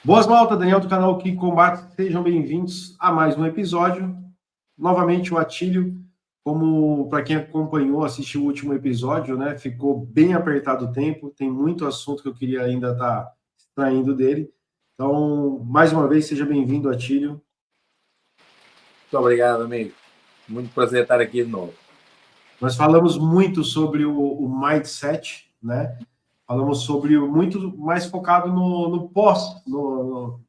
Boas malta, Daniel do canal Que Combate, sejam bem-vindos a mais um episódio. Novamente o Atílio, como para quem acompanhou, assistiu o último episódio, né? Ficou bem apertado o tempo, tem muito assunto que eu queria ainda estar extraindo dele. Então, mais uma vez, seja bem-vindo, Atílio. Muito obrigado, amigo. Muito prazer estar aqui de novo. Nós falamos muito sobre o mindset, né? Falamos sobre muito mais focado no pós, o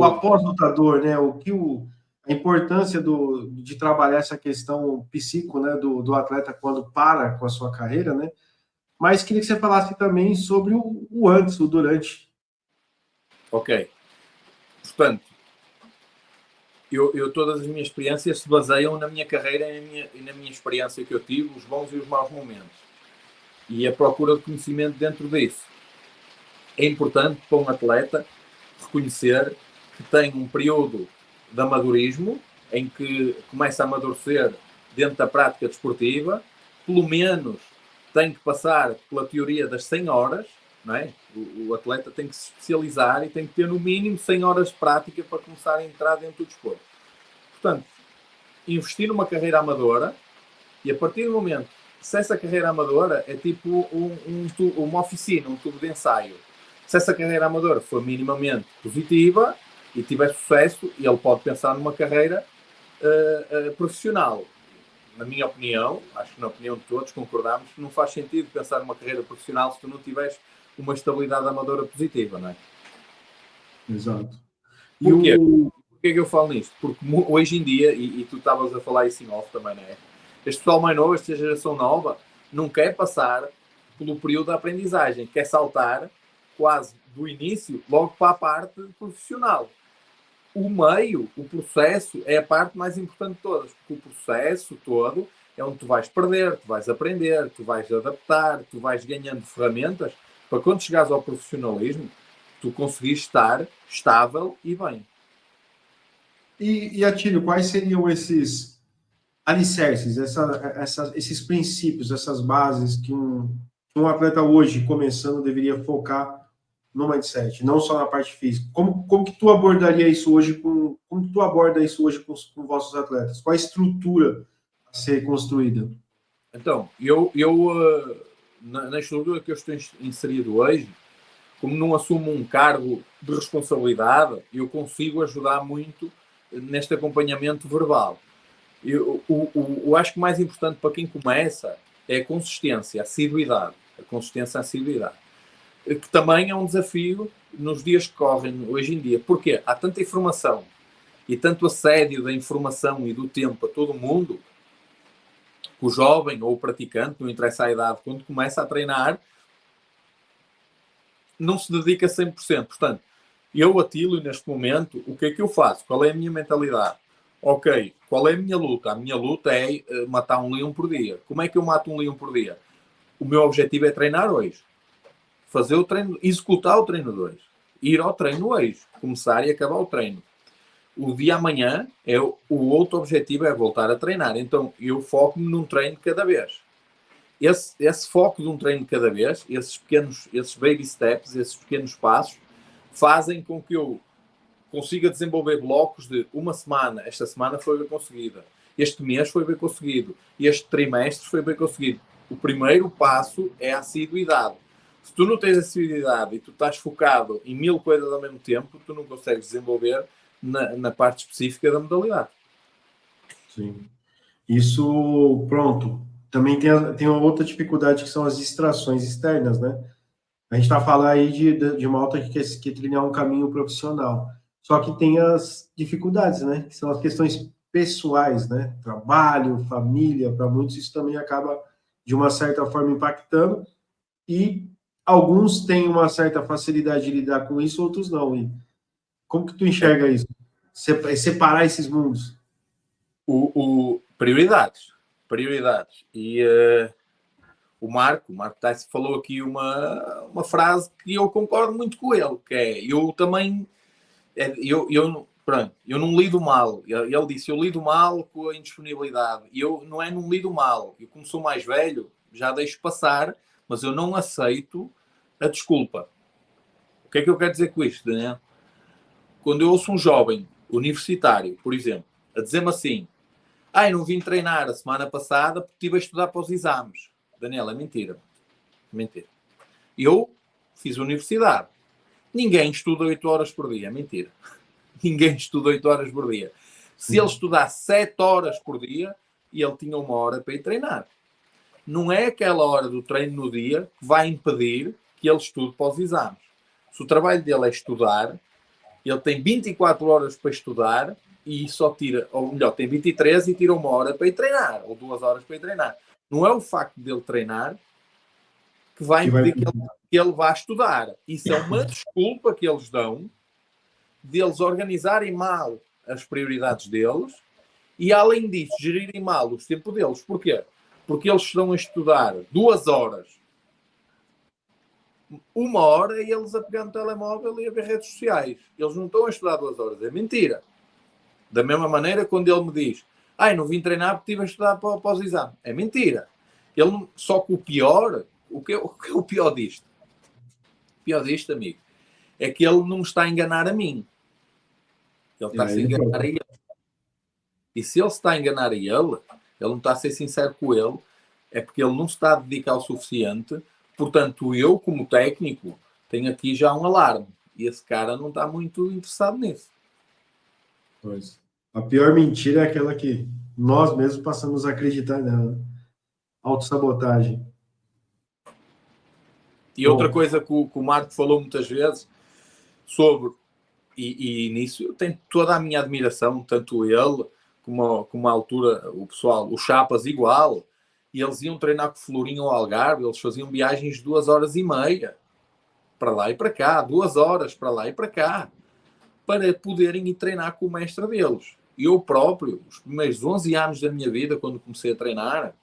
após-lutador, né? A importância de trabalhar essa questão psíquica, né? Do atleta quando para com a sua carreira, né? Mas queria que você falasse também sobre o antes, o durante. Ok. Portanto, todas as minhas experiências se baseiam na minha carreira e na minha experiência que eu tive, os bons e os maus momentos. E a procura de conhecimento dentro disso. É importante para um atleta reconhecer que tem um período de amadorismo em que começa a amadurecer dentro da prática desportiva, pelo menos tem que passar pela teoria das 100 horas, não é? O atleta tem que se especializar e tem que ter no mínimo 100 horas de prática para começar a entrar dentro do desporto. Portanto, investir numa carreira amadora e a partir do momento, se essa carreira amadora é tipo uma oficina, um tubo de ensaio, se essa carreira amadora for minimamente positiva e tiver sucesso, ele pode pensar numa carreira profissional. Na minha opinião, acho que na opinião de todos concordamos que não faz sentido pensar numa carreira profissional se tu não tiveres uma estabilidade amadora positiva, não é? Exato. Porquê? Porquê é que eu falo nisto? Porque hoje em dia, e tu estavas a falar isso em off também, não é? Este pessoal mais novo, esta geração nova, não quer passar pelo período da aprendizagem, quer saltar quase do início logo para a parte profissional. O meio, o processo, é a parte mais importante de todas, porque o processo todo é onde tu vais perder, tu vais aprender, tu vais adaptar, tu vais ganhando ferramentas para quando chegares ao profissionalismo, tu conseguires estar estável e bem. E Atílio, quais seriam esses alicerces, esses princípios, essas bases que um atleta hoje começando deveria focar no mindset, não só na parte física? Como que tu abordaria isso hoje como tu aborda isso hoje com vossos atletas? Qual a estrutura a ser construída? Então, na estrutura que eu estou inserido hoje, como não assumo um cargo de responsabilidade, eu consigo ajudar muito neste acompanhamento verbal. Eu acho que o mais importante para quem começa é a consistência, a assiduidade. A consistência, a assiduidade. Que também é um desafio nos dias que correm hoje em dia. Porquê? Há tanta informação e tanto assédio da informação e do tempo a todo mundo, que o jovem ou o praticante, não interessa a idade, quando começa a treinar, não se dedica 100%. Portanto, eu, Atílio, neste momento, o que é que eu faço? Qual é a minha mentalidade? Ok, qual é a minha luta? A minha luta é matar um leão por dia. Como é que eu mato um leão por dia? O meu objetivo é treinar hoje. Fazer o treino, executar o treino de hoje. Ir ao treino hoje. Começar e acabar o treino. O dia amanhã, o outro objetivo é voltar a treinar. Então, eu foco-me num treino de cada vez. Esse foco de um treino de cada vez, esses baby steps, esses pequenos passos, fazem com que eu consiga desenvolver blocos de uma semana. Esta semana foi bem conseguida. Este mês foi bem conseguido. Este trimestre foi bem conseguido. O primeiro passo é a assiduidade. Se tu não tens assiduidade e tu estás focado em 1000 coisas ao mesmo tempo, tu não consegues desenvolver na parte específica da modalidade. Sim. Isso, pronto. Também tem uma outra dificuldade que são as distrações externas, né? A gente está falando aí de uma alta que quer trilhar um caminho profissional. Só que tem as dificuldades, né? Que são as questões pessoais, né? Trabalho, família, para muitos isso também acaba, de uma certa forma, impactando. E alguns têm uma certa facilidade de lidar com isso, outros não. E como que tu enxerga isso? Separar esses mundos? Prioridades. E o Marco Tyson falou aqui uma frase que eu concordo muito com ele, que é, eu também, eu não lido mal. Ele disse, eu lido mal com a indisponibilidade. E eu não lido mal. Eu, como sou mais velho, já deixo passar, mas eu não aceito a desculpa. O que é que eu quero dizer com isto, Daniel? quando eu ouço um jovem universitário, por exemplo, a dizer-me assim: não vim treinar a semana passada porque estive a estudar para os exames. Daniel, é mentira. Mentira. Eu fiz universidade. Ninguém estuda 8 horas por dia. Mentira. Ninguém estuda 8 horas por dia. Se ele estudasse 7 horas por dia, ele tinha 1 hora para ir treinar. Não é aquela hora do treino no dia que vai impedir que ele estude para os exames. Se o trabalho dele é estudar, ele tem 24 horas para estudar e só tira, ou melhor, tem 23 e tira 1 hora para ir treinar, ou 2 horas para ir treinar. Não é o facto dele treinar que vai impedir que ele vá estudar. Isso é uma desculpa que eles dão deles organizarem mal as prioridades deles e, além disso, gerirem mal o tempo deles. Porquê? Porque eles estão a estudar 2 horas, 1 hora, e eles a pegar no telemóvel e a ver redes sociais. Eles não estão a estudar 2 horas. É mentira. Da mesma maneira, quando ele me diz: não vim treinar porque estive a estudar para os exames. É mentira. Ele, só que o pior, o que é o pior disto? O pior disto, amigo, é que ele não me está a enganar a mim. Ele está a se enganar a ele. E se ele se está a enganar a ele não está a ser sincero com ele, é porque ele não se está a dedicar o suficiente. Portanto, eu, como técnico, tenho aqui já um alarme. E esse cara não está muito interessado nisso. Pois. A pior mentira é aquela que nós mesmos passamos a acreditar nela. Autossabotagem. E outra coisa que o Marco falou muitas vezes sobre, e nisso eu tenho toda a minha admiração, tanto ele como a altura, o pessoal, os Chapas igual, e eles iam treinar com o Florinho ao Algarve, eles faziam viagens de 2h30 para lá e para cá, 2 horas para lá e para cá, para poderem ir treinar com o mestre deles. Eu próprio, os primeiros 11 anos da minha vida, quando comecei a treinar,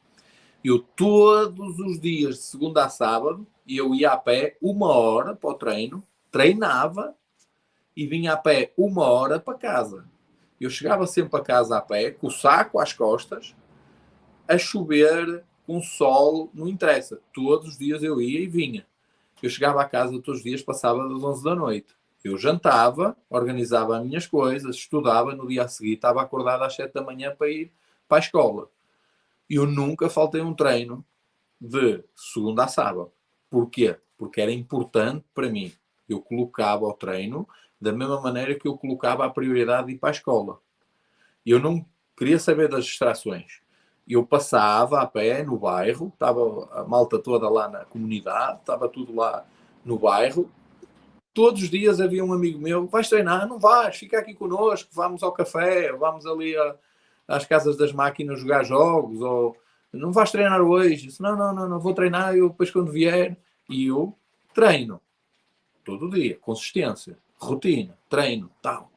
eu todos os dias, de segunda a sábado, eu ia a pé 1 hora para o treino, treinava e vinha a pé 1 hora para casa. Eu chegava sempre a casa a pé, com o saco às costas, a chover, com sol, não interessa. Todos os dias eu ia e vinha. Eu chegava a casa todos os dias, passava das 11 da noite. Eu jantava, organizava as minhas coisas, estudava, no dia a seguir estava acordado às 7 da manhã para ir para a escola. Eu nunca faltei um treino de segunda a sábado. Porquê? Porque era importante para mim. Eu colocava o treino da mesma maneira que eu colocava a prioridade de ir para a escola. Eu não queria saber das distrações. Eu passava a pé no bairro, estava a malta toda lá na comunidade, estava tudo lá no bairro. Todos os dias havia um amigo meu: vais treinar? Não vais, fica aqui connosco, vamos ao café, vamos ali às casas das máquinas jogar jogos, ou não vais treinar hoje? Disse, não, vou treinar, eu depois quando vier. E eu treino, todo dia, consistência, rotina, treino, tal,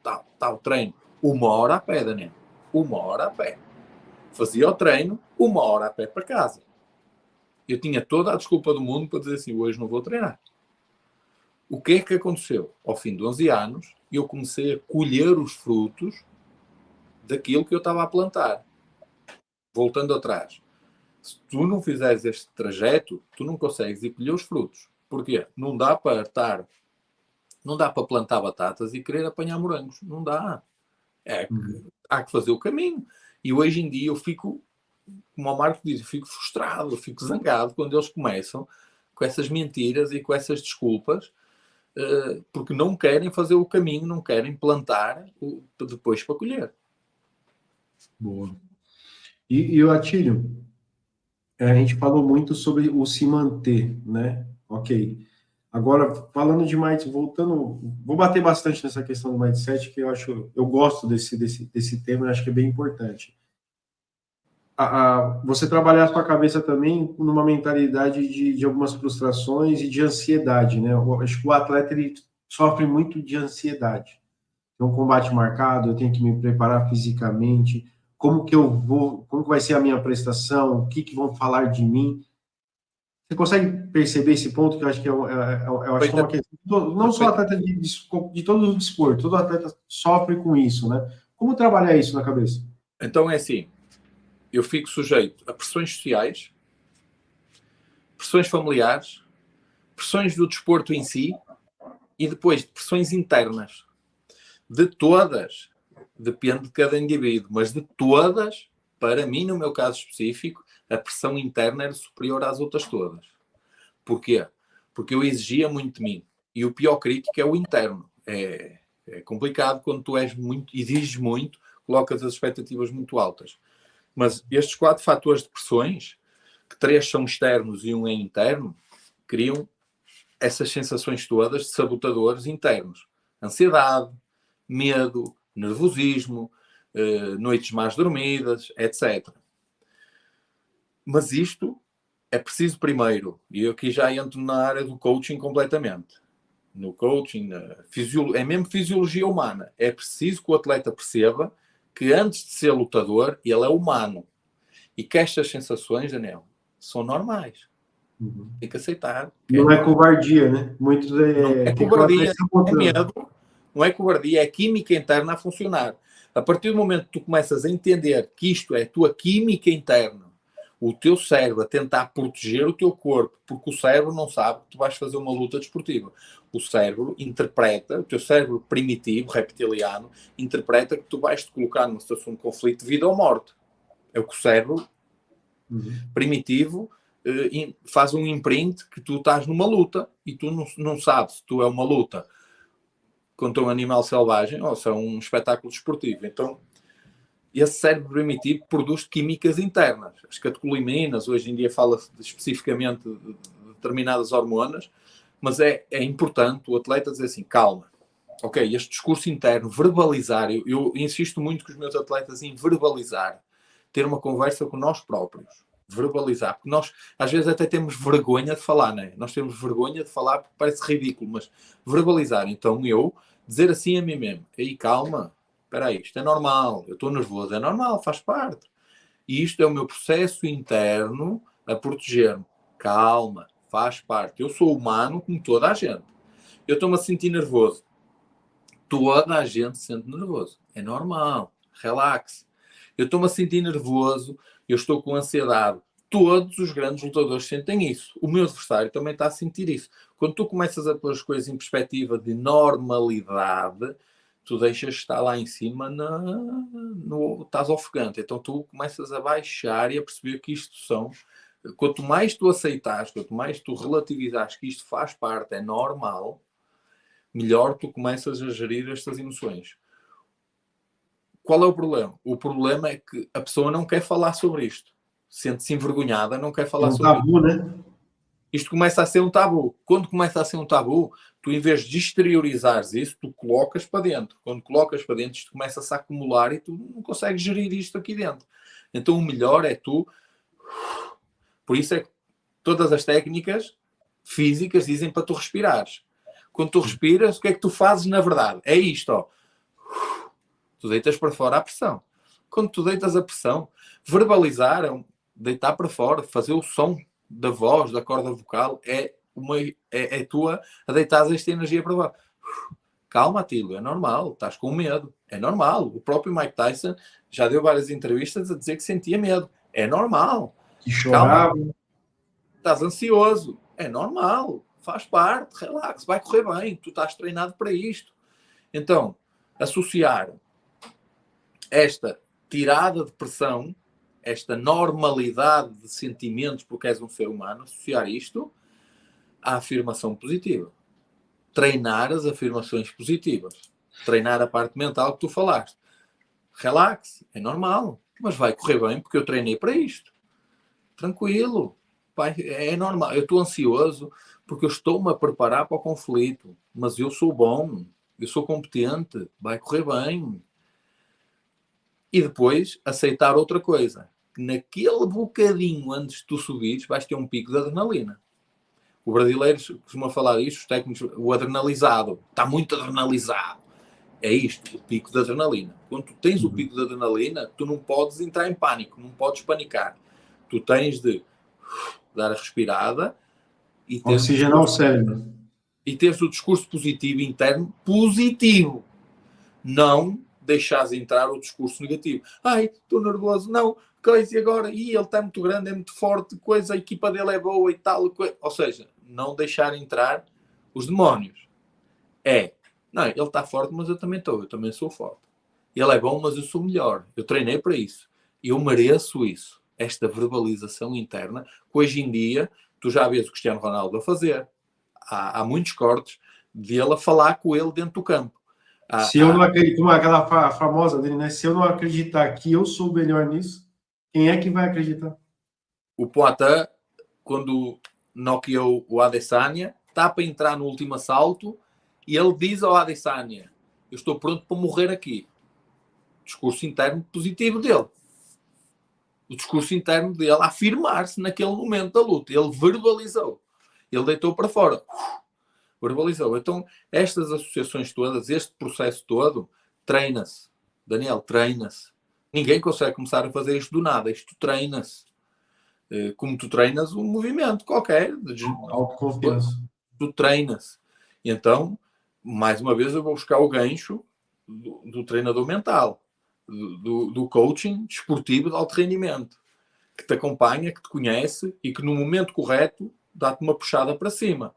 treino. 1 hora a pé, Daniel, 1 hora a pé. Fazia o treino, 1 hora a pé para casa. Eu tinha toda a desculpa do mundo para dizer assim: hoje não vou treinar. O que é que aconteceu? Ao fim de 11 anos, eu comecei a colher os frutos daquilo que eu estava a plantar. Voltando atrás. Se tu não fizeres este trajeto, tu não consegues ir colher os frutos. Porquê? Não dá para plantar batatas e querer apanhar morangos. Não dá. Há que fazer o caminho. E hoje em dia eu fico, como o Marco diz, eu fico frustrado, eu fico zangado quando eles começam com essas mentiras e com essas desculpas, porque não querem fazer o caminho, não querem plantar depois para colher. Boa. E o Atílio, a gente falou muito sobre o se manter, né? Ok. Agora, falando de mindset, voltando, vou bater bastante nessa questão do mindset, que eu gosto desse tema, eu acho que é bem importante. Você trabalhar a sua cabeça também numa mentalidade de algumas frustrações e de ansiedade, né? Eu acho que o atleta, ele sofre muito de ansiedade. Tem um combate marcado, eu tenho que me preparar fisicamente, como que vai ser a minha prestação, o que vão falar de mim. Você consegue perceber esse ponto que eu acho que eu acho que é uma questão, não só atleta de todo o desporto, todo atleta sofre com isso, né? Como trabalhar isso na cabeça? Então é assim, eu fico sujeito a pressões sociais, pressões familiares, pressões do desporto em si e depois pressões internas. De todas, depende de cada indivíduo, mas de todas, para mim, no meu caso específico, a pressão interna era superior às outras todas. Porquê? Porque eu exigia muito de mim. E o pior crítico é o interno. É complicado quando tu exiges muito, colocas as expectativas muito altas. Mas estes 4 fatores de pressões, que 3 são externos e um é interno, criam essas sensações todas de sabotadores internos. Ansiedade, medo, nervosismo, noites mais dormidas, etc. Mas isto é preciso primeiro, e eu aqui já entro na área do coaching completamente. No coaching, é mesmo fisiologia humana. É preciso que o atleta perceba que antes de ser lutador, ele é humano. E que estas sensações, Daniel, são normais. Tem que aceitar. Não é covardia, né? Muitos não é tem que covardia, é medo. Não é covardia, é química interna a funcionar. A partir do momento que tu começas a entender que isto é a tua química interna, o teu cérebro a tentar proteger o teu corpo, porque o cérebro não sabe que tu vais fazer uma luta desportiva. O cérebro interpreta, o teu cérebro primitivo, reptiliano, interpreta que tu vais te colocar numa situação de conflito de vida ou morte. É o que o cérebro primitivo faz um imprint que tu estás numa luta e tu não sabes se tu é uma luta contra um animal selvagem ou se é um espetáculo desportivo. Então, esse cérebro primitivo produz químicas internas. As catecolaminas, hoje em dia fala-se especificamente de determinadas hormonas, mas é importante o atleta dizer assim, calma, ok, este discurso interno, verbalizar, eu insisto muito com os meus atletas em verbalizar, ter uma conversa com nós próprios, verbalizar, porque nós às vezes até temos vergonha de falar, não é? Nós temos vergonha de falar porque parece ridículo, mas verbalizar, então eu dizer assim a mim mesmo, aí calma, espera aí, isto é normal, eu estou nervoso, é normal, faz parte. E isto é o meu processo interno a proteger-me. Calma, faz parte. Eu sou humano como toda a gente. Eu estou-me a sentir nervoso. Toda a gente se sente nervoso. É normal. Relaxe. Eu estou-me a sentir nervoso, eu estou com ansiedade. Todos os grandes lutadores sentem isso. O meu adversário também está a sentir isso. Quando tu começas a pôr as coisas em perspectiva de normalidade, tu deixas estar lá em cima, estás ofegante. Então tu começas a baixar e a perceber que isto são... Quanto mais tu aceitares, quanto mais tu relativizares que isto faz parte, é normal, melhor tu começas a gerir estas emoções. Qual é o problema? O problema é que a pessoa não quer falar sobre isto. Sente-se envergonhada, não quer falar sobre tabu, isto. Né? Isto começa a ser um tabu. Quando começa a ser um tabu, tu em vez de exteriorizares isso, tu colocas para dentro. Quando colocas para dentro, isto começa-se a acumular e tu não consegues gerir isto aqui dentro. Então o melhor é tu... Por isso é que todas as técnicas físicas dizem para tu respirares. Quando tu respiras, o que é que tu fazes na verdade? É isto, ó. Tu deitas para fora a pressão. Quando tu deitas a pressão, verbalizar, deitar para fora, fazer o som da voz, da corda vocal, é tua a deitar esta energia para fora. Calma, Atílio, é normal, estás com medo. É normal. O próprio Mike Tyson já deu várias entrevistas a dizer que sentia medo. É normal. Que chorava. Calma. Estás ansioso. É normal. Faz parte. Relaxa. Vai correr bem. Tu estás treinado para isto. Então, associar esta tirada de pressão, esta normalidade de sentimentos porque és um ser humano, associar isto à afirmação positiva. Treinar as afirmações positivas. Treinar a parte mental que tu falaste. Relaxe, é normal, mas vai correr bem porque eu treinei para isto. Tranquilo, pai, é normal. Eu estou ansioso porque eu estou-me a preparar para o conflito, mas eu sou bom, eu sou competente, vai correr bem. E depois aceitar outra coisa. Naquele bocadinho antes de tu subires, vais ter um pico de adrenalina. O brasileiro costuma falar isto, os técnicos, o adrenalizado. Está muito adrenalizado. É isto, o pico de adrenalina. Quando tu tens o pico de adrenalina, tu não podes entrar em pânico, não podes panicar. Tu tens de dar a respirada e ter oxigenar o cérebro. E teres o discurso positivo interno positivo. Não deixares entrar o discurso negativo. Ai, estou nervoso. Não, crazy agora. E ele está muito grande, é muito forte, coisa, a equipa dele é boa e tal. Ou seja, não deixar entrar os demónios. É Não, ele está forte, mas eu também sou forte. Ele é bom, mas eu sou melhor. Eu treinei para isso. Eu mereço isso. Esta verbalização interna, que hoje em dia, tu já vês o Cristiano Ronaldo a fazer. Há muitos cortes dele a falar com ele dentro do campo. Se eu não acredito, como aquela famosa dele, né? Se eu não acreditar que eu sou melhor nisso, quem é que vai acreditar? O Poitin, quando noqueou o Adesanya, está para entrar no último assalto e ele diz ao Adesanya: eu estou pronto para morrer aqui. Discurso interno positivo dele. O discurso interno dele a afirmar-se naquele momento da luta. Ele verbalizou. Ele deitou para fora. Verbalizou. Então, estas associações todas, este processo todo, treina-se. Daniel, treina-se. Ninguém consegue começar a fazer isto do nada. Isto treina-se. Como tu treinas um movimento qualquer. Autoconfiança. Tu treinas. Então, mais uma vez, eu vou buscar o gancho do treinador mental, do coaching desportivo de alto rendimento, que te acompanha, que te conhece e que no momento correto dá-te uma puxada para cima.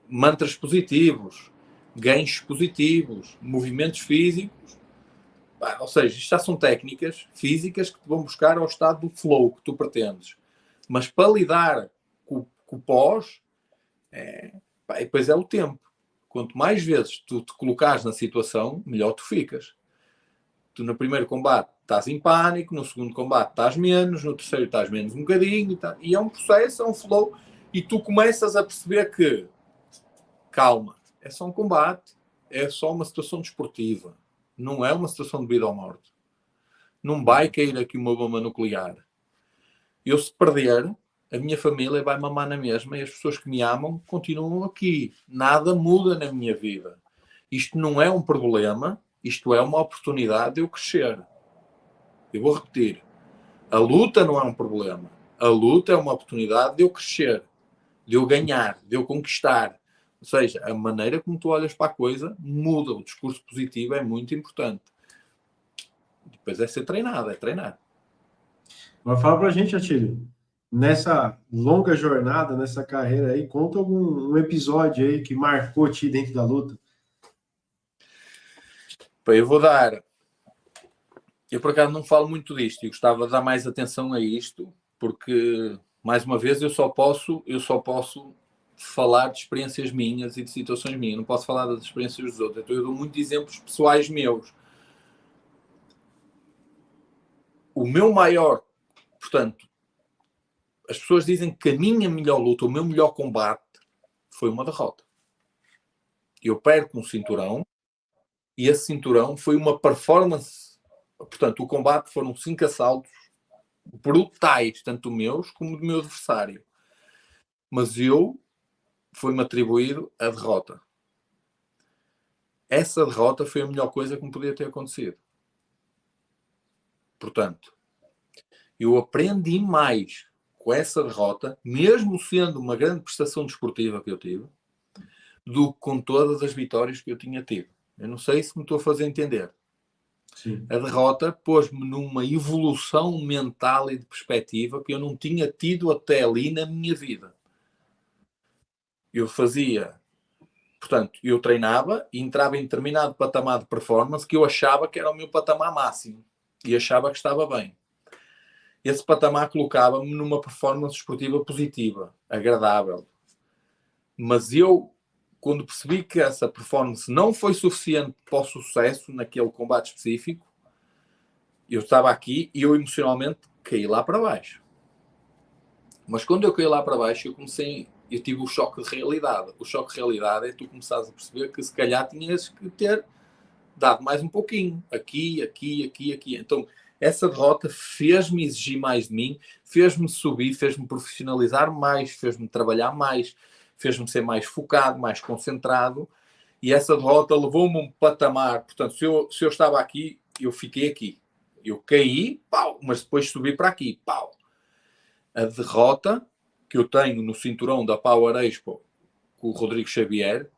Mantras positivos, ganchos positivos, movimentos físicos. Ou seja, isto já são técnicas físicas que te vão buscar ao estado do flow que tu pretendes. Mas para lidar com o pós, e depois é o tempo. Quanto mais vezes tu te colocares na situação, melhor tu ficas. Tu no primeiro combate estás em pânico, no segundo combate estás menos, no terceiro estás menos um bocadinho. E é um processo, é um flow. E tu começas a perceber que, calma, é só um combate, é só uma situação desportiva. Não é uma situação de vida ou morte. Não vai cair aqui uma bomba nuclear. Eu, se perder, a minha família vai mamar na mesma e as pessoas que me amam continuam aqui. Nada muda na minha vida. Isto não é um problema, isto é uma oportunidade de eu crescer. Eu vou repetir. A luta não é um problema. A luta é uma oportunidade de eu crescer, de eu ganhar, de eu conquistar. Ou seja, a maneira como tu olhas para a coisa muda. O discurso positivo é muito importante. Depois é ser treinado, é treinar. Mas fala pra gente, Atílio, nessa longa jornada, nessa carreira aí, conta um episódio aí que marcou ti dentro da luta. Eu vou dar... Eu, por acaso, não falo muito disto e gostava de dar mais atenção a isto, porque, mais uma vez, eu só posso falar de experiências minhas e de situações minhas. Não posso falar das experiências dos outros. Então, eu dou muitos exemplos pessoais meus. O meu maior... Portanto, as pessoas dizem que a minha melhor luta, o meu melhor combate, foi uma derrota. Eu perco um cinturão e esse cinturão foi uma performance. Portanto, o combate foram 5 assaltos brutais, tanto meus como do meu adversário. Mas foi-me atribuído a derrota. Essa derrota foi a melhor coisa que me podia ter acontecido. Portanto, eu aprendi mais com essa derrota, mesmo sendo uma grande prestação desportiva que eu tive, do que com todas as vitórias que eu tinha tido. Eu não sei se me estou a fazer entender. Sim. A derrota pôs-me numa evolução mental e de perspectiva que eu não tinha tido até ali na minha vida. Eu fazia... Portanto, eu treinava e entrava em determinado patamar de performance que eu achava que era o meu patamar máximo. E achava que estava bem. Esse patamar colocava-me numa performance esportiva positiva, agradável. Mas eu, quando percebi que essa performance não foi suficiente para o sucesso naquele combate específico, eu estava aqui e eu emocionalmente caí lá para baixo. Mas quando eu caí lá para baixo, eu tive o choque de realidade. O choque de realidade é tu começares a perceber que se calhar tinhas que ter dado mais um pouquinho. Aqui. Então, essa derrota fez-me exigir mais de mim, fez-me subir, fez-me profissionalizar mais, fez-me trabalhar mais, fez-me ser mais focado, mais concentrado. E essa derrota levou-me a um patamar. Portanto, se eu estava aqui, eu fiquei aqui. Eu caí, pau, mas depois subi para aqui, pau. A derrota que eu tenho no cinturão da Power Expo com o Rodrigo Xavier,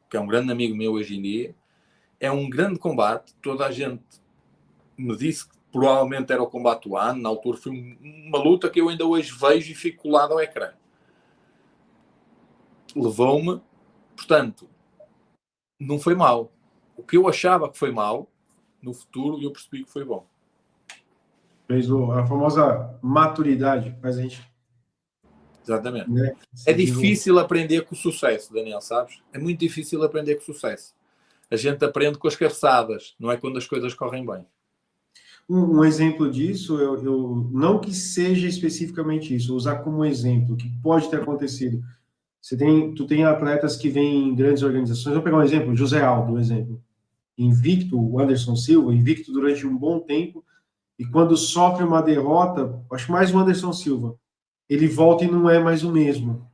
que é um grande amigo meu hoje em dia, é um grande combate. Toda a gente me disse que provavelmente era o combate do ano. Na altura foi uma luta que eu ainda hoje vejo e fico colado ao ecrã. Levou-me, portanto, não foi mal. O que eu achava que foi mau, no futuro eu percebi que foi bom. Fez a famosa maturidade, faz a gente, Exatamente. né, É se desenvolver. difícil aprender com o sucesso, Daniel, sabes? É muito difícil aprender com o sucesso. A gente aprende com as cabeçadas, não é quando as coisas correm bem. Um exemplo disso, eu não que seja especificamente isso, usar como exemplo, que pode ter acontecido. Tu tem atletas que vêm em grandes organizações. Vou pegar um exemplo, José Aldo, um exemplo. Invicto, o Anderson Silva, invicto durante um bom tempo, e quando sofre uma derrota, acho mais o Anderson Silva, ele volta e não é mais o mesmo.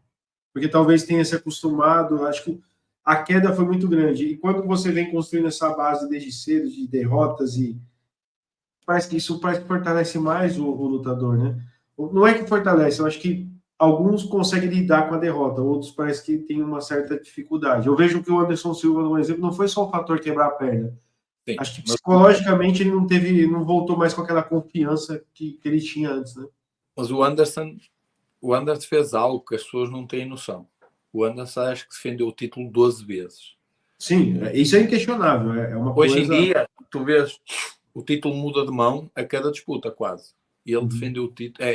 Porque talvez tenha se acostumado, acho que a queda foi muito grande. E quando você vem construindo essa base desde cedo, de derrotas, e parece que fortalece mais o lutador, né? Não é que fortalece, eu acho que alguns conseguem lidar com a derrota, outros parece que tem uma certa dificuldade. Eu vejo que o Anderson Silva, no exemplo, não foi só o fator quebrar a perna. Sim, Acho que mas, psicologicamente ele não voltou mais com aquela confiança que ele tinha antes, né? mas o Anderson fez algo que as pessoas não têm noção. O Anderson acho que defendeu o título 12 vezes. Sim, isso é inquestionável, é uma Hoje em coisa. dia, tu vês, o título muda de mão a cada disputa, quase. E ele Uhum. defendeu o título.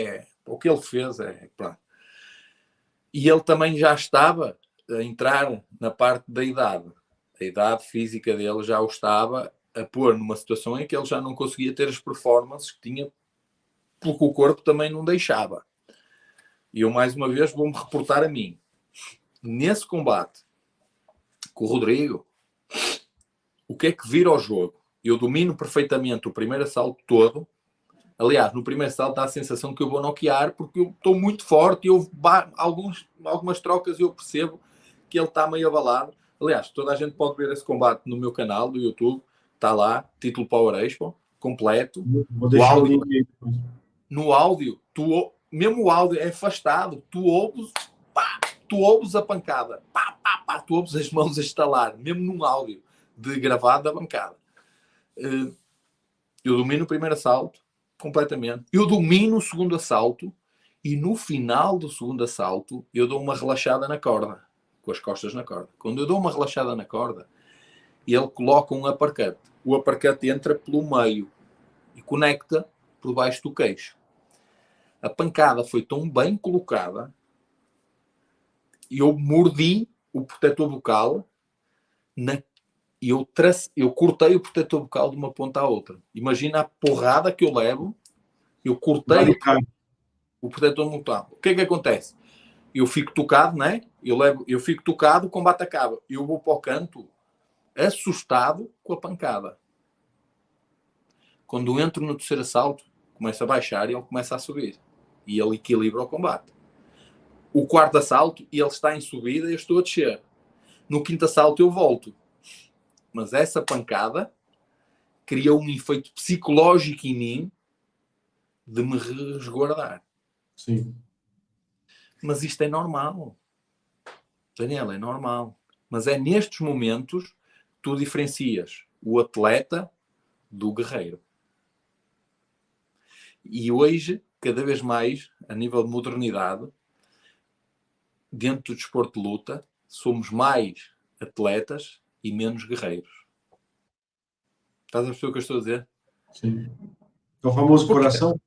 O que ele fez pronto. E ele também já estava a entrar na parte da idade. A idade física dele já o estava a pôr numa situação em que ele já não conseguia ter as performances que tinha, porque o corpo também não deixava. E eu, mais uma vez, vou-me reportar a mim. Nesse combate com o Rodrigo, o que é que vira ao jogo? Eu domino perfeitamente o primeiro assalto todo. Aliás, no primeiro assalto dá a sensação que eu vou noquear porque eu estou muito forte e houve algumas trocas e eu percebo que ele está meio abalado. Aliás, toda a gente pode ver esse combate no meu canal do YouTube. Está lá, título Power Expo, completo. Vou O deixar o áudio, link aí depois. no áudio, mesmo o áudio é afastado, tu ouves a pancada, pá, pá, pá, tu ouves as mãos a estalar, mesmo num áudio de gravado da bancada. Eu domino o primeiro assalto completamente. Eu domino o segundo assalto e no final do segundo assalto eu dou uma relaxada na corda, com as costas na corda. Quando eu dou uma relaxada na corda, ele coloca um uppercut. O uppercut entra pelo meio e conecta por baixo do queixo. A pancada foi tão bem colocada e eu mordi o protetor bucal e eu cortei o protetor bucal de uma ponta à outra. Imagina a porrada que eu levo. Eu cortei Radical. o protetor bucal. O que é que acontece? Eu fico tocado, né? Eu fico tocado, o combate acaba. Eu vou para o canto assustado com a pancada. Quando eu entro no terceiro assalto, começa a baixar e ele começa a subir. E ele equilibra o combate. O quarto assalto, ele está em subida e eu estou a descer. No quinto assalto eu volto. Mas essa pancada criou um efeito psicológico em mim de me resguardar. Sim. Mas isto é normal. Daniel, é normal. Mas é nestes momentos que tu diferencias o atleta do guerreiro. E hoje, cada vez mais, a nível de modernidade, dentro do desporto de luta, somos mais atletas e menos guerreiros. Estás a perceber o que eu estou a dizer? Sim. É o famoso Porquê? coração?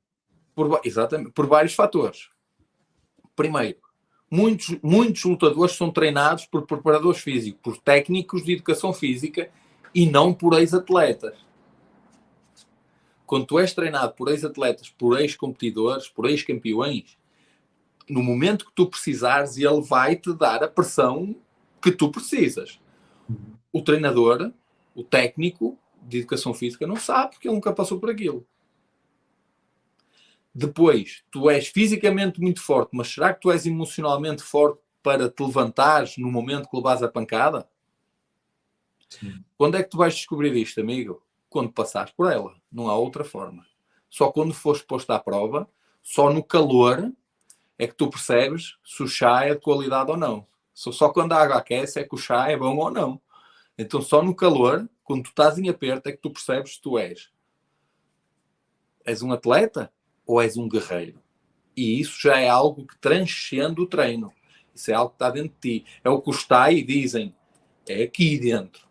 Exatamente, por vários fatores. Primeiro, muitos lutadores são treinados por preparadores físicos, por técnicos de educação física e não por ex-atletas. Quando tu és treinado por ex-atletas, por ex-competidores, por ex-campeões, no momento que tu precisares, ele vai te dar a pressão que tu precisas. O treinador, o técnico de educação física não sabe porque ele nunca passou por aquilo. Depois, tu és fisicamente muito forte, mas será que tu és emocionalmente forte para te levantares no momento que levas a pancada? Sim. Quando é que tu vais descobrir isto, amigo? Quando passares por ela. Não há outra forma. Só quando fores posto à prova, só no calor, é que tu percebes se o chá é de qualidade ou não. Só quando a água aquece é que o chá é bom ou não. Então só no calor, quando tu estás em aperto, é que tu percebes se tu és um atleta ou és um guerreiro. E isso já é algo que transcende o treino. Isso é algo que está dentro de ti. É o que os TAI dizem. É aqui dentro.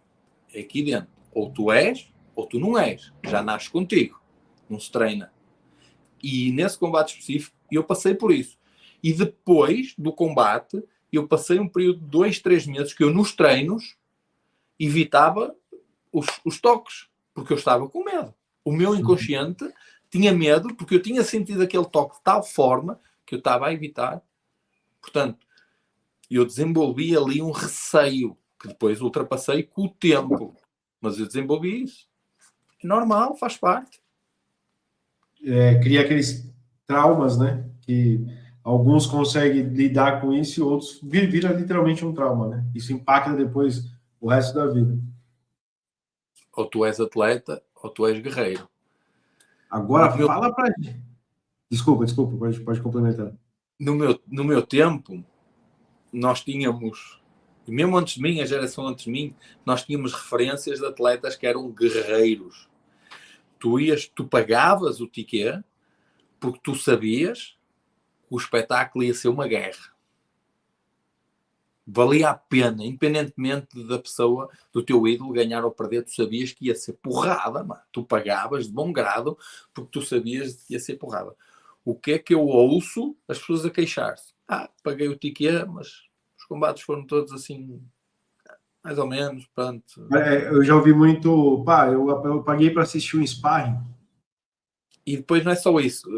É aqui dentro. Ou tu és, ou tu não és. Já nasce contigo. Não se treina. E nesse combate específico, eu passei por isso. E depois do combate, eu passei um período de 2, 3 meses que eu, nos treinos, evitava os toques. Porque eu estava com medo. O meu inconsciente tinha medo, porque eu tinha sentido aquele toque de tal forma que eu estava a evitar. Portanto, eu desenvolvi ali um receio, que depois ultrapassei com o tempo. Mas eu desenvolvi isso. É normal, faz parte. Cria aqueles traumas, né? Que alguns conseguem lidar com isso e outros vira literalmente um trauma, né? Isso impacta depois o resto da vida. Ou tu és atleta, ou tu és guerreiro. Agora, fala pra gente. Desculpa, pode complementar. No meu tempo, nós tínhamos, mesmo antes de mim, a geração antes de mim, nós tínhamos referências de atletas que eram guerreiros. Tu pagavas o ticket porque tu sabias que o espetáculo ia ser uma guerra. Valia a pena, independentemente da pessoa, do teu ídolo, ganhar ou perder, tu sabias que ia ser porrada, mano. Tu pagavas de bom grado porque tu sabias que ia ser porrada. O que é que eu ouço as pessoas a queixar-se? Paguei o ticket, mas os combates foram todos assim, mais ou menos, pronto. Eu já ouvi muito, eu paguei para assistir um sparring. E depois não é só isso.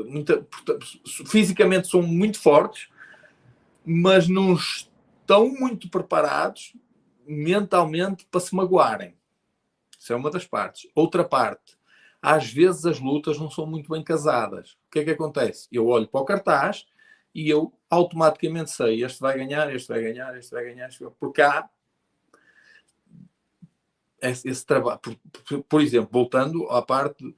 Fisicamente são muito fortes, mas não estão muito preparados mentalmente para se magoarem. Isso é uma das partes. Outra parte, às vezes as lutas não são muito bem casadas. O que é que acontece? Eu olho para o cartaz e eu automaticamente sei, este vai ganhar, este vai ganhar, este vai ganhar, porque há esse trabalho. Por exemplo, voltando à parte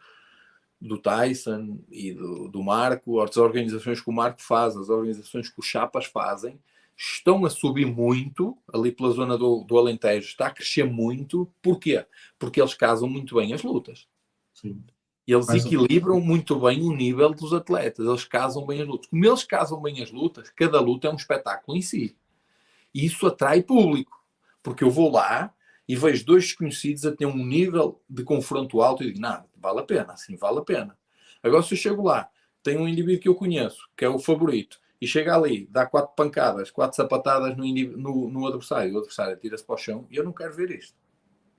do Tyson e do Marco, as organizações que o Marco faz, as organizações que os Chapas fazem, estão a subir muito, ali pela zona do Alentejo, está a crescer muito. Porquê? Porque eles casam muito bem as lutas. Sim. Eles equilibram muito bem o nível dos atletas, eles casam bem as lutas. Como eles casam bem as lutas, cada luta é um espetáculo em si. E isso atrai público, porque eu vou lá e vejo dois desconhecidos a ter um nível de confronto alto e digo, não, vale a pena, assim, vale a pena. Agora, se eu chego lá, tem um indivíduo que eu conheço, que é o favorito, e chega ali, dá 4 pancadas, 4 sapatadas no adversário, o adversário tira-se para o chão, e eu não quero ver isto.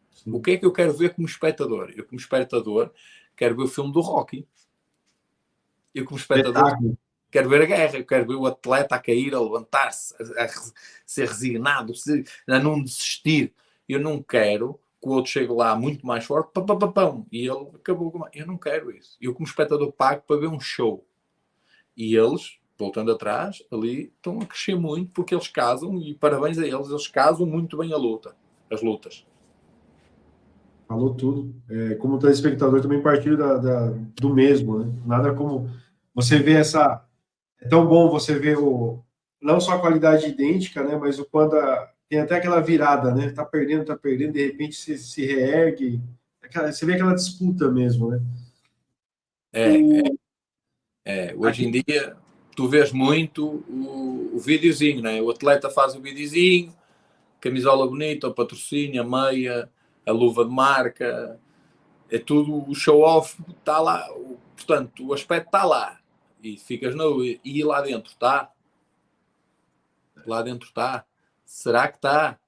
Sim. O que é que eu quero ver como espectador? Eu, como espectador, quero ver o filme do Rocky. Eu, como espectador, quero ver a guerra, eu quero ver o atleta a cair, a levantar-se, a ser resignado, a não desistir. Eu não quero que o outro chegue lá muito mais forte, e ele acabou. Eu não quero isso. Eu, como espectador, pago para ver um show. E eles, voltando atrás, ali estão a crescer muito porque eles casam, e parabéns a eles casam muito bem as lutas. Falou tudo. Como telespectador, também partilho do mesmo, né? Nada como você ver essa. É tão bom você ver não só a qualidade idêntica, né? Mas o quando tem até aquela virada, né? Tá perdendo, de repente se reergue. Você vê aquela disputa mesmo, né? Hoje em dia, tu vês muito o videozinho, né? O atleta faz o videozinho, camisola bonita, o patrocínio, a meia, a luva de marca, é tudo o show-off, está lá. Portanto, o aspecto está lá. E ficas no. E lá dentro está? Lá dentro está? Será que está?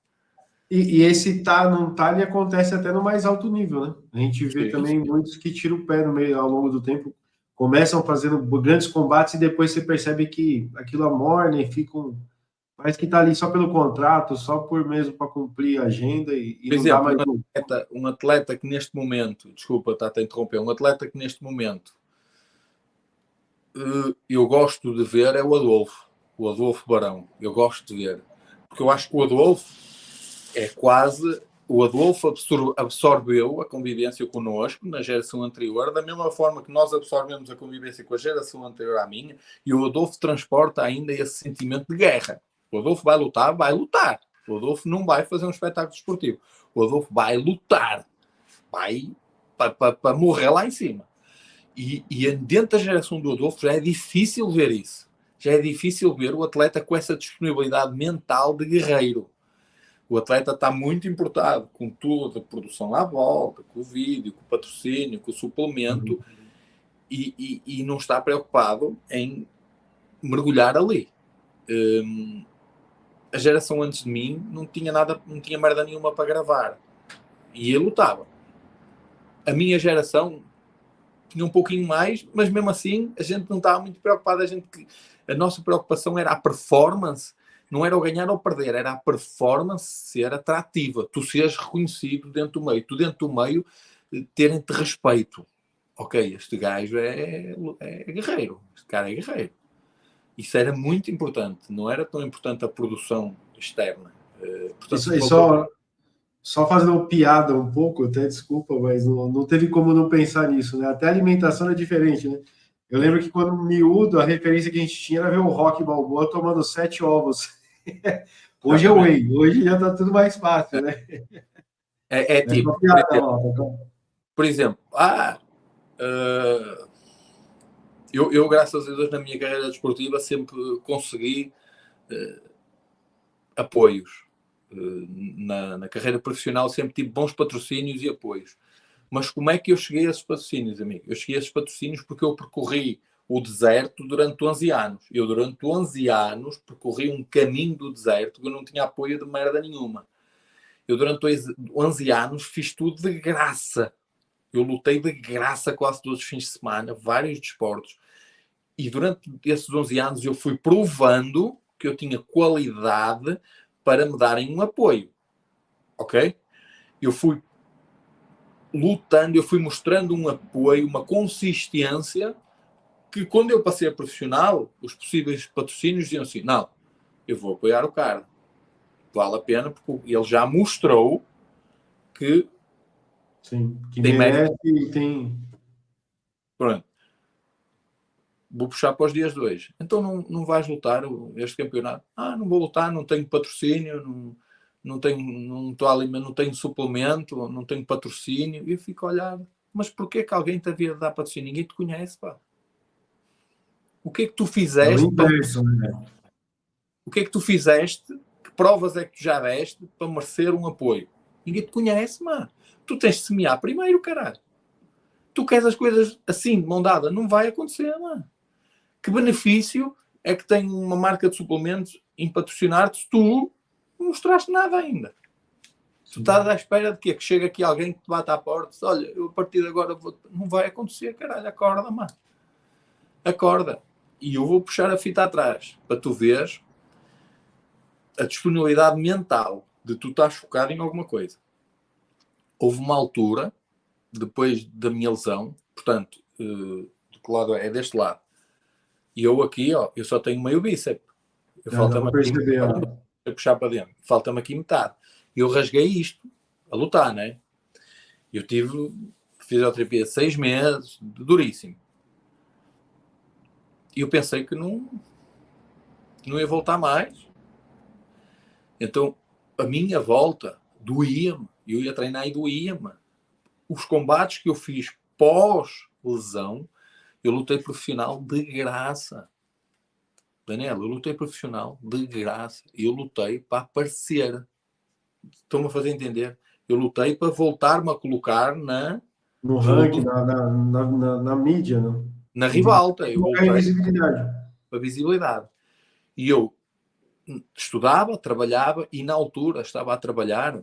E esse não tá, ele acontece até no mais alto nível, né? A gente vê Sim. também muitos que tiram o pé no meio ao longo do tempo, começam fazendo grandes combates e depois você percebe que aquilo amorna e ficam. Parece que tá ali só pelo contrato, só por mesmo para cumprir a agenda e Por não dá exemplo, mais. um atleta que neste momento, desculpa, está a interromper, um atleta que neste momento eu gosto de ver é o Adolfo Barão. Eu gosto de ver. Porque eu acho que o Adolfo é quase. O Adolfo absorveu a convivência connosco na geração anterior, da mesma forma que nós absorvemos a convivência com a geração anterior à minha, e o Adolfo transporta ainda esse sentimento de guerra. O Adolfo vai lutar, vai lutar. O Adolfo não vai fazer um espetáculo esportivo. O Adolfo vai lutar. Vai para morrer lá em cima. E dentro da geração do Adolfo já é difícil ver isso. Já é difícil ver o atleta com essa disponibilidade mental de guerreiro. O atleta está muito importado com tudo, a produção à volta, com o vídeo, com o patrocínio, com o suplemento, e não está preocupado em mergulhar ali. A geração antes de mim não tinha nada, não tinha merda nenhuma para gravar. E eu lutava. A minha geração tinha um pouquinho mais, mas mesmo assim a gente não estava muito preocupado. A nossa preocupação era a performance, não era o ganhar ou perder, era a performance ser atrativa, tu seres reconhecido dentro do meio, tu dentro do meio terem-te respeito. Ok, este gajo é guerreiro, este cara é guerreiro. Isso era muito importante, não era tão importante a produção externa. Portanto, e só fazendo piada um pouco, até desculpa, mas não teve como não pensar nisso, né? Até a alimentação é diferente, né? Eu lembro que quando miúdo, a referência que a gente tinha era ver o Rocky Balboa tomando 7 ovos. Hoje é whey, hoje já tá tudo mais fácil, né? É tipo, piada, por exemplo, eu, graças a Deus, na minha carreira desportiva sempre consegui apoios. Na carreira profissional sempre tive bons patrocínios e apoios. Mas como é que eu cheguei a esses patrocínios, amigo? Eu cheguei a esses patrocínios porque eu percorri o deserto durante 11 anos. Eu, durante 11 anos, percorri um caminho do deserto que eu não tinha apoio de merda nenhuma. Eu, durante 11 anos, fiz tudo de graça. Eu lutei de graça quase todos os fins de semana, vários desportos. E durante esses 11 anos eu fui provando que eu tinha qualidade para me darem um apoio. Ok? Eu fui lutando, eu fui mostrando um apoio, uma consistência, que quando eu passei a profissional, os possíveis patrocínios diziam assim, não, eu vou apoiar o cara. Vale a pena, porque ele já mostrou que... Sim, que tem merece e tem... Pronto. Vou puxar para os dias de hoje. Então não vais lutar este campeonato? Não vou lutar, não tenho patrocínio, não tenho suplemento, não tenho patrocínio. E eu fico a olhar, mas porquê que alguém te havia de dar patrocínio? Ninguém te conhece, pá. O que é que tu fizeste? O que é que tu fizeste? Que provas é que tu já deste para merecer um apoio? Ninguém te conhece, mano. Tu tens de semear primeiro, caralho. Tu queres as coisas assim, de mão dada? Não vai acontecer, mano. Que benefício é que tem uma marca de suplementos em patrocinar-te se tu não mostraste nada ainda? Tu estás à espera de quê? Que chegue aqui alguém que te bata à porta e diz, olha, eu a partir de agora vou... Não vai acontecer, caralho. Acorda, mano. Acorda. E eu vou puxar a fita atrás para tu veres a disponibilidade mental de tu estás focado em alguma coisa. Houve uma altura, depois da minha lesão, portanto, de que lado é? É deste lado. E eu aqui, ó, eu só tenho meio bíceps. Falta-me aqui, puxar para dentro. Falta-me aqui metade. E eu rasguei isto, a lutar, né? Eu tive fisioterapia 6 meses, duríssimo. E eu pensei que não ia voltar mais. Então, a minha volta doía-me. Eu ia treinar e doía-me. Os combates que eu fiz pós-lesão, eu lutei profissional de graça. Daniel, eu lutei profissional de graça. Eu lutei para aparecer. Estão-me a fazer entender? Eu lutei para voltar-me a colocar no ranking, na mídia, não? Na ribalta. Eu voltei visibilidade. para visibilidade. E eu estudava, trabalhava e na altura estava a trabalhar.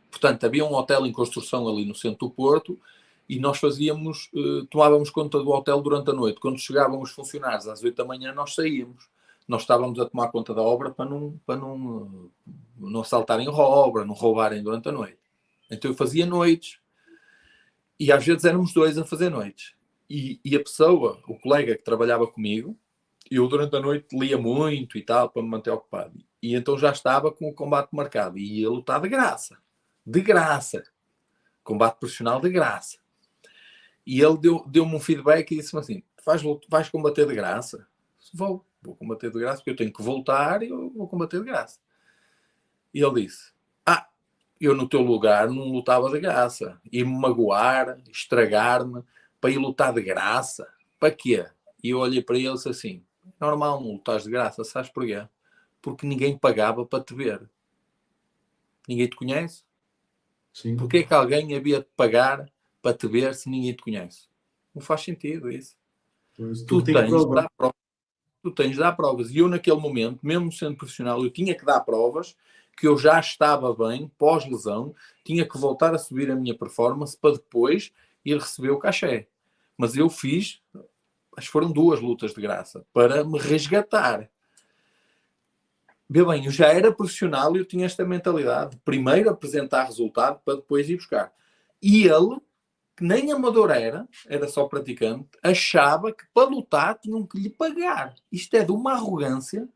Portanto, havia um hotel em construção ali no centro do Porto e nós tomávamos conta do hotel durante a noite. Quando chegavam os funcionários às 8 da manhã, nós saíamos. Nós estávamos a tomar conta da obra para não assaltarem a obra, não roubarem durante a noite. Então eu fazia noites e às vezes éramos 2 a fazer noites. E a pessoa, o colega que trabalhava comigo, eu durante a noite lia muito e tal, para me manter ocupado. E então já estava com o combate marcado. E ia lutar de graça. De graça. Combate profissional de graça. E ele deu-me um feedback e disse-me assim, vais combater de graça? Vou combater de graça, porque eu tenho que voltar e eu vou combater de graça. E ele disse, eu no teu lugar não lutava de graça. Ir-me magoar, estragar-me, para ir lutar de graça. Para quê? E eu olhei para ele e disse assim, normal não lutares de graça, sabes porquê? Porque ninguém pagava para te ver. Ninguém te conhece? Sim. Porquê é que alguém havia de pagar para te ver se ninguém te conhece? Não faz sentido isso. Pois, Tu tem que tens de provar. dar provas. Tu tens de dar provas. E eu, naquele momento, mesmo sendo profissional, eu tinha que dar provas que eu já estava bem, pós-lesão, tinha que voltar a subir a minha performance para depois ir receber o cachê. Mas eu fiz, acho que foram 2 lutas de graça, para me resgatar. Bem, eu já era profissional e eu tinha esta mentalidade de primeiro apresentar resultado para depois ir buscar. E ele, que nem amador era só praticante, achava que para lutar tinham que lhe pagar. Isto é de uma arrogância.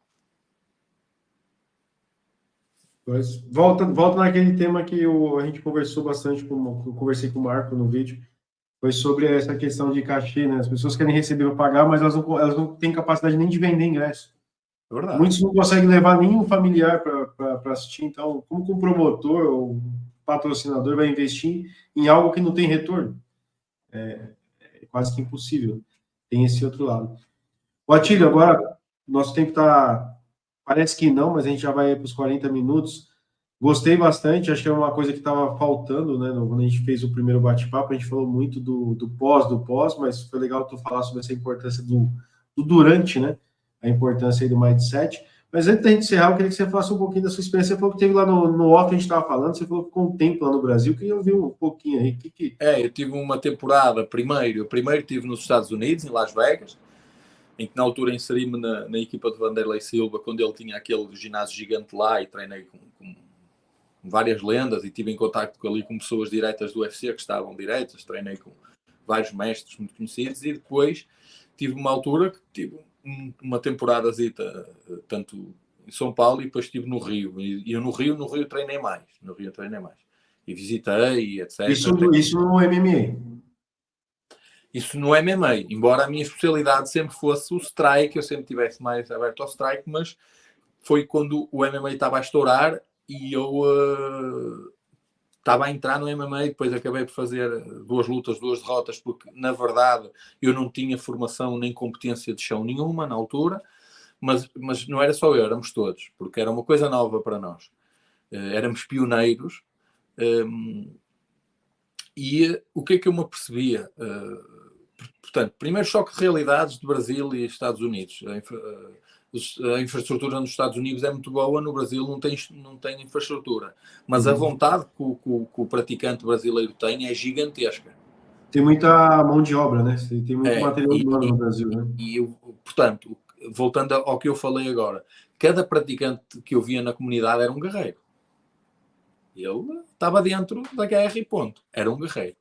Pois, volta naquele tema que a gente conversou bastante, eu conversei com o Marco no vídeo, foi sobre essa questão de cachê, né? As pessoas querem receber ou pagar, mas elas não têm capacidade nem de vender ingresso. É verdade. Muitos não conseguem levar nenhum familiar para assistir, então, como que um promotor ou um patrocinador vai investir em algo que não tem retorno? É quase que impossível. Tem esse outro lado. O Atílio, agora, nosso tempo está. Parece que não, mas a gente já vai para os 40 minutos. Gostei bastante, acho que é uma coisa que estava faltando, né? Quando a gente fez o primeiro bate-papo, a gente falou muito do pós, mas foi legal tu falar sobre essa importância do durante, né? A importância aí do mindset. Mas antes da gente encerrar, eu queria que você falasse um pouquinho da sua experiência. Você falou que teve lá no off, a gente estava falando, você falou que ficou um tempo lá no Brasil, que eu vi um pouquinho aí. Eu tive uma temporada primeiro estive nos Estados Unidos, em Las Vegas, em que na altura inseri-me na equipa de Vanderlei Silva, quando ele tinha aquele ginásio gigante lá, e treinei com várias lendas e tive em contacto ali com pessoas diretas do UFC que estavam diretas, treinei com vários mestres muito conhecidos, e depois tive uma altura que tive uma temporadazita tanto em São Paulo e depois estive no Rio, e eu no Rio treinei mais, e visitei, etc. Isso no MMA. Isso no MMA, embora a minha especialidade sempre fosse o strike, eu sempre tivesse mais aberto ao strike, mas foi quando o MMA estava a estourar e eu estava a entrar no MMA, depois acabei por fazer 2 lutas, 2 derrotas, porque na verdade eu não tinha formação nem competência de chão nenhuma na altura, mas não era só eu, éramos todos, porque era uma coisa nova para nós. Éramos pioneiros. E o que é que eu me apercebia? Portanto, primeiro choque de realidades de Brasil e Estados Unidos. A infraestrutura nos Estados Unidos é muito boa, no Brasil não tem infraestrutura. Mas a vontade que o praticante brasileiro tem é gigantesca. Tem muita mão de obra, né? Tem muito material humano no Brasil, né? Portanto, voltando ao que eu falei agora, cada praticante que eu via na comunidade era um guerreiro. Ele estava dentro da guerra e ponto. Era um guerreiro.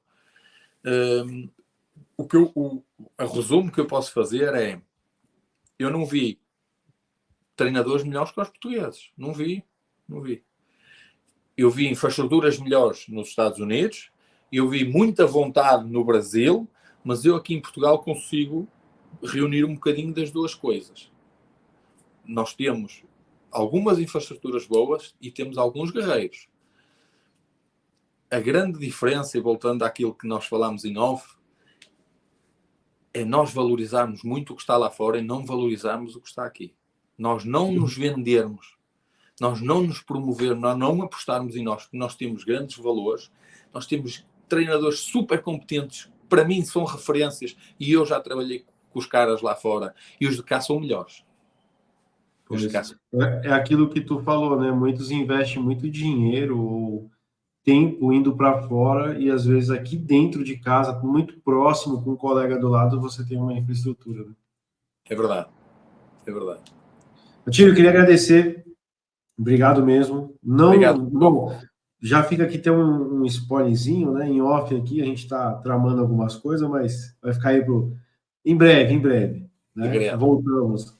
A resumo que eu posso fazer é: eu não vi treinadores melhores que os portugueses. Não vi. Eu vi infraestruturas melhores nos Estados Unidos, eu vi muita vontade no Brasil, mas eu aqui em Portugal consigo reunir um bocadinho das duas coisas. Nós temos algumas infraestruturas boas e temos alguns guerreiros. A grande diferença, e voltando àquilo que nós falámos em off, é nós valorizarmos muito o que está lá fora e não valorizarmos o que está aqui. Nós não nos vendermos, nós não nos promovermos, nós não apostarmos em nós, porque nós temos grandes valores, nós temos treinadores super competentes, para mim são referências, e eu já trabalhei com os caras lá fora, e os de cá são melhores. É aquilo que tu falou, né? Muitos investem muito dinheiro ou tempo indo para fora e às vezes aqui dentro de casa, muito próximo com um colega do lado, você tem uma infraestrutura. Né? É verdade. Tiro, eu queria agradecer. Obrigado mesmo. Obrigado. Bom, já fica aqui tem um spoilerzinho, né? Em off aqui, a gente está tramando algumas coisas, mas vai ficar aí em breve. Né? Voltamos.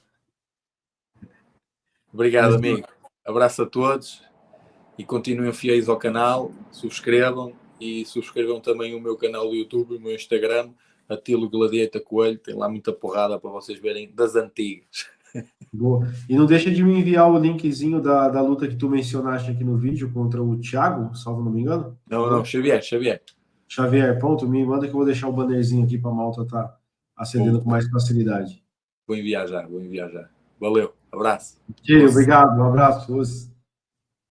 Obrigado, amigo. Abraço a todos e continuem fiéis ao canal, subscrevam e subscrevam também o meu canal do YouTube, o meu Instagram, Atilo Gladiator Coelho, tem lá muita porrada para vocês verem das antigas. Boa. E não deixa de me enviar o linkzinho da luta que tu mencionaste aqui no vídeo contra o Thiago, salvo não me engano. Não, Xavier. Xavier, pronto, me manda que eu vou deixar o bannerzinho aqui para a malta tá acendendo com mais facilidade. Vou enviar já. Valeu, abraço. Obrigado, um abraço.